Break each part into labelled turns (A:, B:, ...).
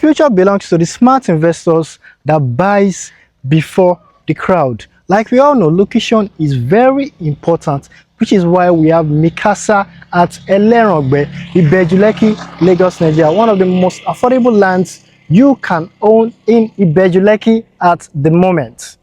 A: future belongs to the smart investors that buys before the crowd. Like we all know, location is very important, which is why we have Micasa at Elerangbe, Ibeju-Lekki, Lagos, Nigeria, one of the most affordable lands you can own in Ibeju-Lekki at the moment.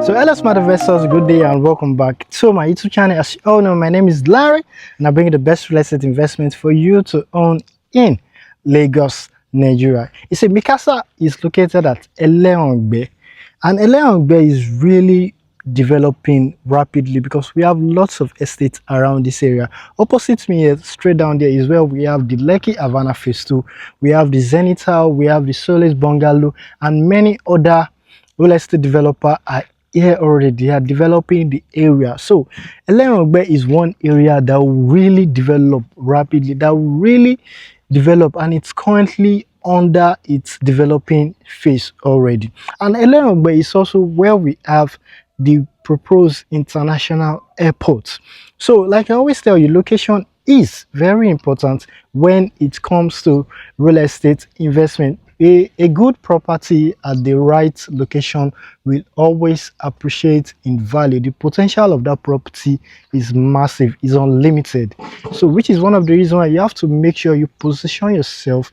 A: So hello smart investors, good day and welcome back to my YouTube channel. As you all know, my name is Larry and I bring you the best real estate investments for you to own in Lagos, Nigeria. You see, Micasa is located at Elerangbe, and Elerangbe is really developing rapidly because we have lots of estates around this area. Opposite me here, straight down there, is where we have the Lekki Havana Phase 2, we have the Zenithal, we have the Solace Bungalow, and many other real estate developers are here already. They are developing the area. So Elerangbe is one area that will really develop rapidly, that will really develop, and it's currently under its developing phase already. And Elerangbe is also where we have the proposed international airport. So like I always tell you, location is very important when it comes to real estate investment. A good property at the right location will always appreciate in value. The potential of that property is massive, is unlimited. So which is one of the reasons why you have to make sure you position yourself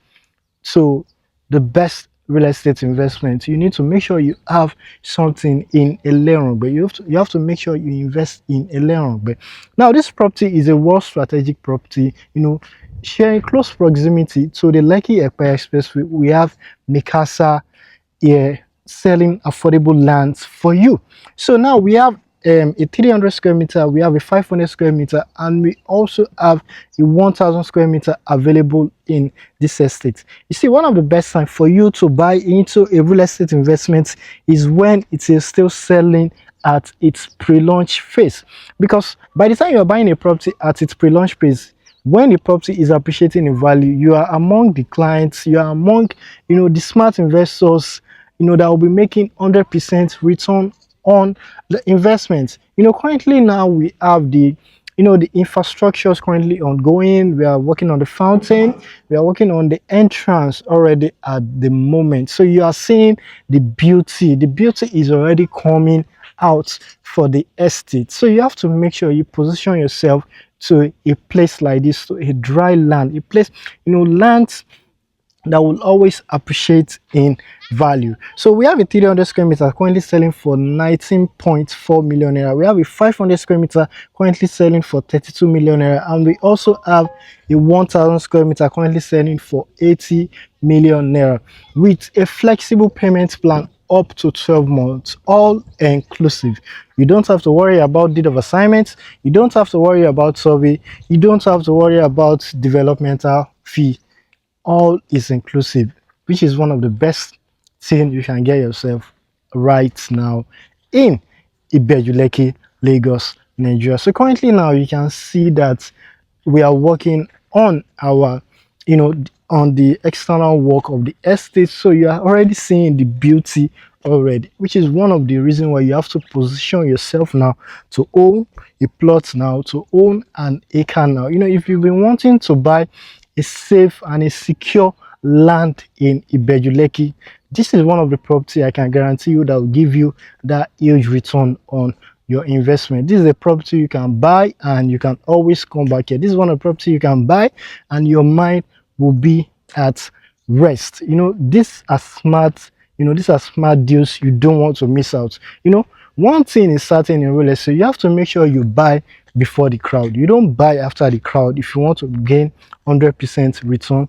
A: to the best real estate investment. You need to make sure you have something in Elerangbe. You have to make sure you invest in Elerangbe. Now this property is a world strategic property, you know, sharing close proximity to the Lekki Expressway. We have Micasa here selling affordable lands for you. So now we have a 300 square meter, we have a 500 square meter, and we also have a 1000 square meter available in this estate. You see, one of the best times for you to buy into a real estate investment is when it is still selling at its pre-launch phase, because by the time you are buying a property at its pre-launch phase, when the property is appreciating in value, you are among the clients, you are among, you know, the smart investors, you know, that will be making 100% return on the investment. You know, currently now we have the, you know, the infrastructure is currently ongoing. We are working on the fountain, we are working on the entrance already at the moment. So you are seeing the beauty is already coming out for the estate. So you have to make sure you position yourself to a place like this, to a dry land, a place, you know, lands that will always appreciate in value. So we have a 300 square meter currently selling for 19.4 million naira. We have a 500 square meter currently selling for 32 million naira, and we also have a 1000 square meter currently selling for 80 million naira with a flexible payment plan up to 12 months, all inclusive. You don't have to worry about deed of assignment, you don't have to worry about survey, you don't have to worry about developmental fee. All is inclusive, which is one of the best things you can get yourself right now in Ibeju-Lekki, Lagos, Nigeria. So currently now you can see that we are working on our, you know, on the external work of the estate. So you are already seeing the beauty already, which is one of the reasons why you have to position yourself now to own a plot, now to own an acre. Now, you know, if you've been wanting to buy a safe and a secure land in Ibeju-Lekki, this is one of the property I can guarantee you that will give you that huge return on your investment. This is a property you can buy and you can always come back here. This is one of the property you can buy and your mind will be at rest. You know, these are smart, you know, these are smart deals you don't want to miss out. You know, one thing is certain in real estate, you have to make sure you buy before the crowd. You don't buy after the crowd if you want to gain 100% return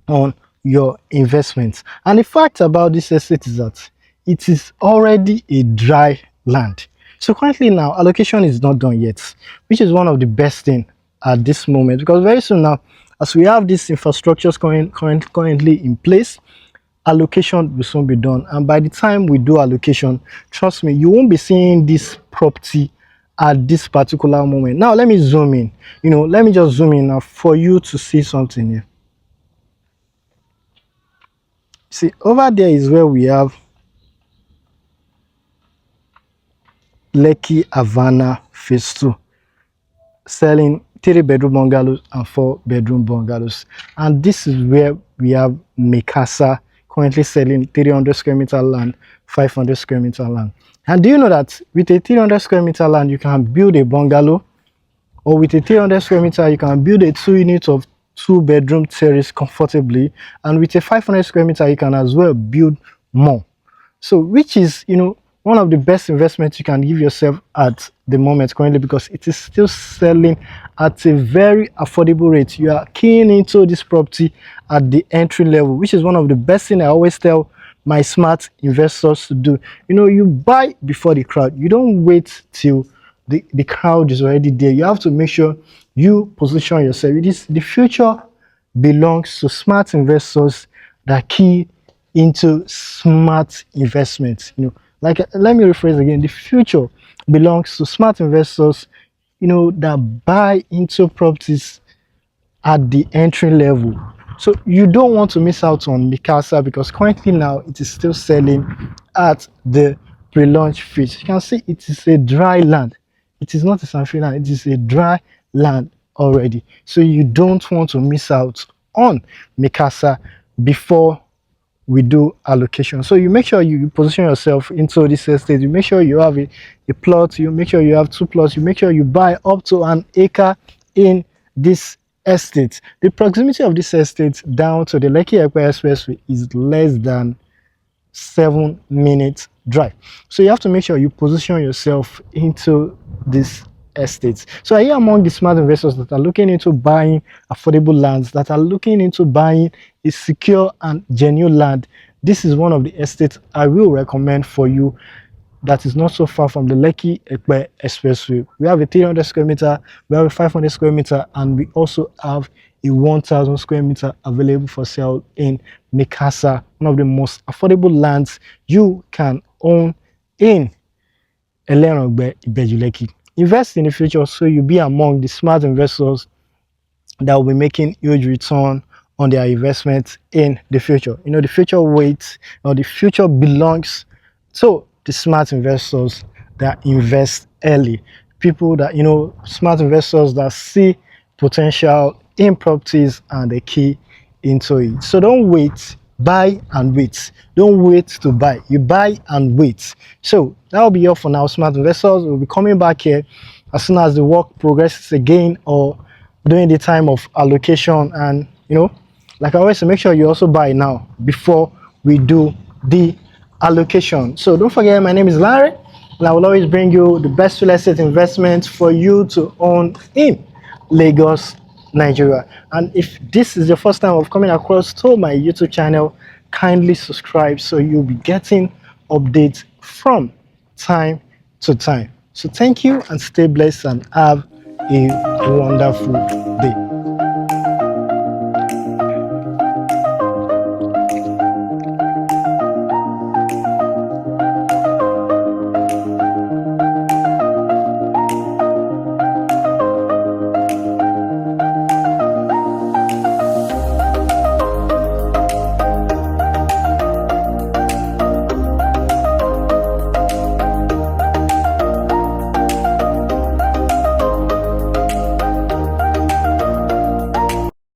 A: on your investments. And the fact about this estate is that it is already a dry land. So currently now allocation is not done yet, which is one of the best thing at this moment, because very soon now, as we have these infrastructures currently in place, allocation will soon be done. And by the time we do allocation, trust me, you won't be seeing this property at this particular moment. Now let me zoom in, you know, let me just zoom in now for you to see something here. See, over there is where we have Lekki Havana Phase 2, selling 3-bedroom bungalows and 4-bedroom bungalows. And this is where we have Micasa currently selling 300 square meter land, 500 square meter land. And do you know that with a 300 square meter land, you can build a bungalow, or with a 300 square meter, you can build a 2 unit of 2-bedroom terrace comfortably. And with a 500 square meter, you can as well build more. So, which is, one of the best investments you can give yourself at the moment currently, because it is still selling at a very affordable rate. You are keying into this property at the entry level, which is one of the best things I always tell my smart investors to do. You buy before the crowd. You don't wait till the crowd is already there. You have to make sure you position yourself. The future belongs to smart investors that key into smart investments. Like, let me rephrase again, the future belongs to smart investors, that buy into properties at the entry level. So you don't want to miss out on Micasa, because currently now it is still selling at the pre-launch phase. You can see it is a dry land. It is not a sand-free land, it is a dry land already. So you don't want to miss out on Micasa before we do allocation. So you make sure you position yourself into this estate. You make sure you have a plot. You make sure you have 2 plots. You make sure you buy up to an acre in this estate. The proximity of this estate down to the Lekki Expressway is less than 7 minutes drive. So you have to make sure you position yourself into this estates. So are you among the smart investors that are looking into buying affordable lands, that are looking into buying a secure and genuine land? This is one of the estates I will recommend for you, that is not so far from the Lekki Expressway. We have a 300 square meter, we have a 500 square meter, and we also have a 1,000 square meter available for sale in Micasa, one of the most affordable lands you can own in Elerangbe, Ibeju-Lekki. Invest in the future so you'll be among the smart investors that will be making huge return on their investments in the future. The future waits, or the future belongs to the smart investors that invest early. People that, smart investors that see potential in properties and they key into it. So don't wait, buy and wait. Don't wait to buy, you buy and wait. So that will be all for now, smart investors. We'll be coming back here as soon as the work progresses again, or during the time of allocation. And like I always say, make sure you also buy now before we do the allocation. So don't forget, my name is Larry, and I will always bring you the best real estate investments for you to own in Lagos, Nigeria. And if this is your first time of coming across to my YouTube channel, kindly subscribe so you'll be getting updates from time to time. So thank you, and stay blessed and have a wonderful day.